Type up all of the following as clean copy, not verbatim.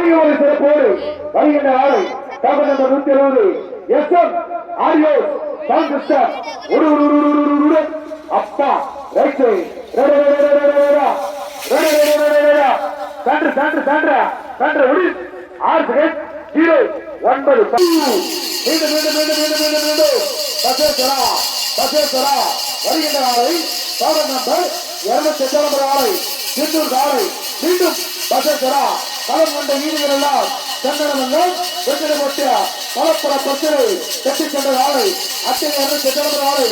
அதிகமான சிறப்போடு வருகின்ற ஆலை கபல் நம்பர் 170 எஸ்எம் ஆரியோஸ் சவுண்ட் சிஸ்டம் அப்பா ரைட் சைடு சென்டர் உடி 6 செகண்ட் 0 9 மீண்டும் பசேஸ்வரா வருகின்ற ஆலை கபல் நம்பர் 208 ஆலை சிந்தூர் ஆலை மீண்டும் பசேஸ்வரா களம் கொண்ட வீடுகள் எல்லாம் சந்தனமங்கம் வெற்றிட போட்டிய பலப்பட பத்திரை கட்டிச் சென்ற ஆலை அத்தனை 208 ஆலை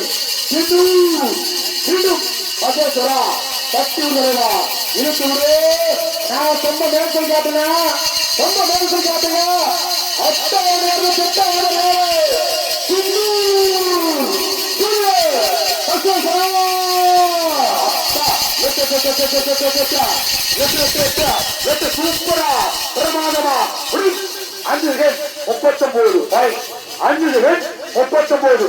மீண்டும் பசேஸ்வரா கட்டி விடுறா இருக்கு விடு. நான் சொந்த மேற்கொள் காட்டுங்க சூப்பரா பிரமாதமா 5 செகண்ட் 39 5 செகண்ட் 39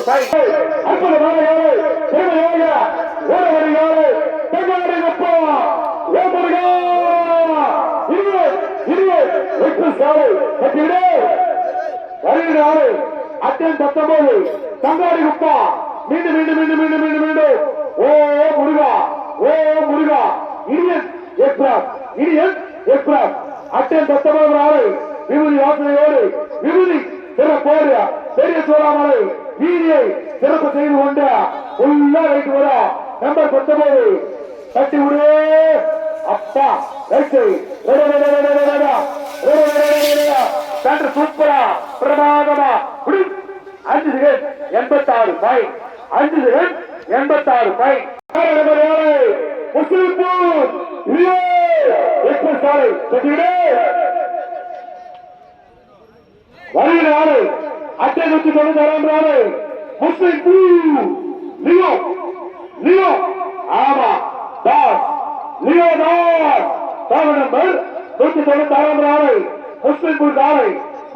அத்தன் 19 தங்காடி குப்பா மீண்டும் ஓ முருகா இடியன் எக்ஸ்பிரஸ் அத்தன் 19 ஆலை விபூதி வாசனையோடு விபூதி சிறப்போடு பெரிய சோழாமலை வீதியை சிறப்பு செய்து கொண்ட உள்ள வைத்து வர நம்பர் 19 கட்டி விடு அப்பா சூப்பரா பிரமாதமா 5 செகண்ட் 86 5 செகண்ட் 86 முஸ்லிம்பூர் சாலை வருகிற ஆளு அட்டை 196 முஸ்லிம்பூர் லியோ ஆமா லியோ தாஸ் நம்பர் 196 ஆளு முஸ்லிம்பூர் ஆளை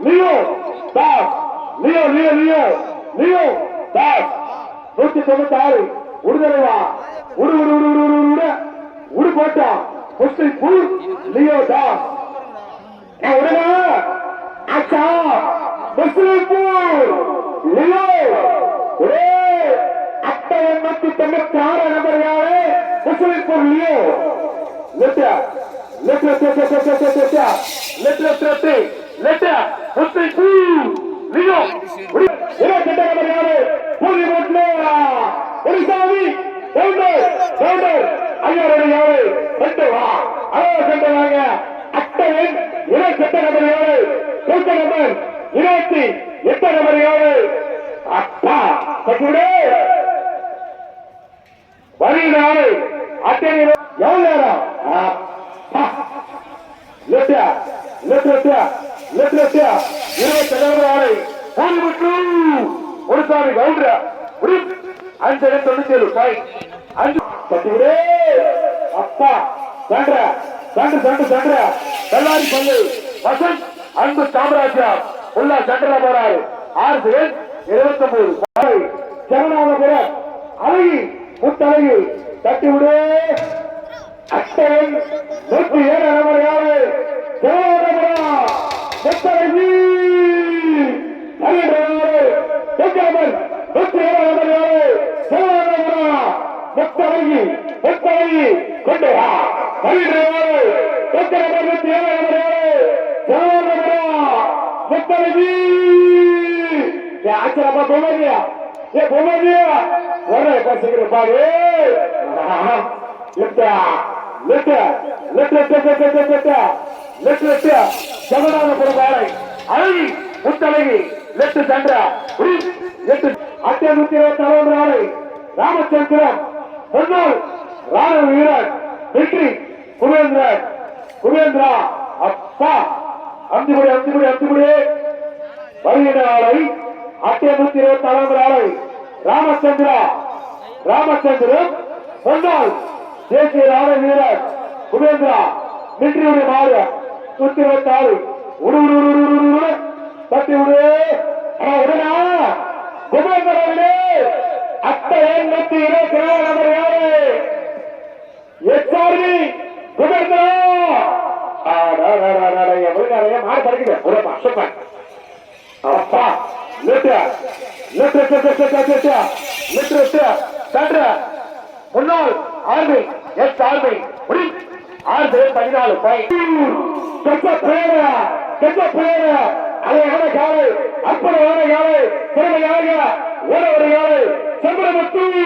லியோ தாஸ் 196 உடுதலைவா உடு போட்டா முஸ்லிம்பூர் லியோ தாஸ் அச்சா முஸ்லிம்பூர் லியோ அட்டை 196 நம்பர் யாரு முஸ்லிம்பூர் லியோ முஸ்லிம்பூர் லியோ நம்பர் யாரு ஒரிசாமி ஐயாரு யாரு வாங்க அட்டையின் 28 நம்பர் யாரு நம்பர் 28 நம்பர் யாரு அப்பா கட்டுவிடு வருகிறாரு அட்டை எவ்வளவு நேரம் ஒரு சாமி கவுண்டர் 5 அப்பா கல்லாரி பள்ளி வசந்த் அன்பு சாம்ராஜ்யம் உள்ள சண்டல போறாரு 6 செகண்ட் 29 ஜெகநாதபுரம் அழகி முத்தழகி தட்டி விடு அட்டையின் 107 நம்பர் யாரு ஜெகநாதபுரம் முத்தழகி முத்தழகி கொண்டு முத்தழகி ஆச்சரப்பா பொம்மதியா ஒரே பசிக்கிற பாரு ஜெகநாதபுரம் பாறை அழகி முத்தழகி லெப்ட் சென்டர் 826 ஆலை ராமச்சந்திரன் முன்னாள் ராணுவ வீரர் வெற்றி குபேந்திரா அப்பா அந்திபுடி வருகின்ற ஆலை 826 ஆலை ராமச்சந்திரன் முன்னாள் தேசிய ராணுவ வீரர் குபேந்திரா வெற்றியுடைய மாறு 126 தட்டி விடு உடனா குபேந்திரே அட்டை 127 நம்பர் யாரு எச்ஆர்வி குபேந்திரா மாடு பறக்குது உரப்பா சூப்பர் அப்பா லிட்டு முன்னாள் ஆர்மி எஸ் ஆர்மி முடி 6-14 அழகான காலை அற்புதமான காலை திறமையாக ஓட ஒரு காலை செம்பரமுத்தூர்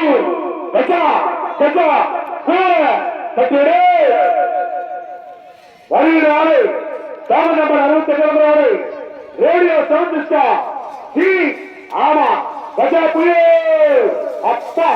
வருகிறாரு தாம நம்பர் 67 ரேடியோ சவுண்ட் ஸ்டார் ஆமா கஜா புயல் அப்பா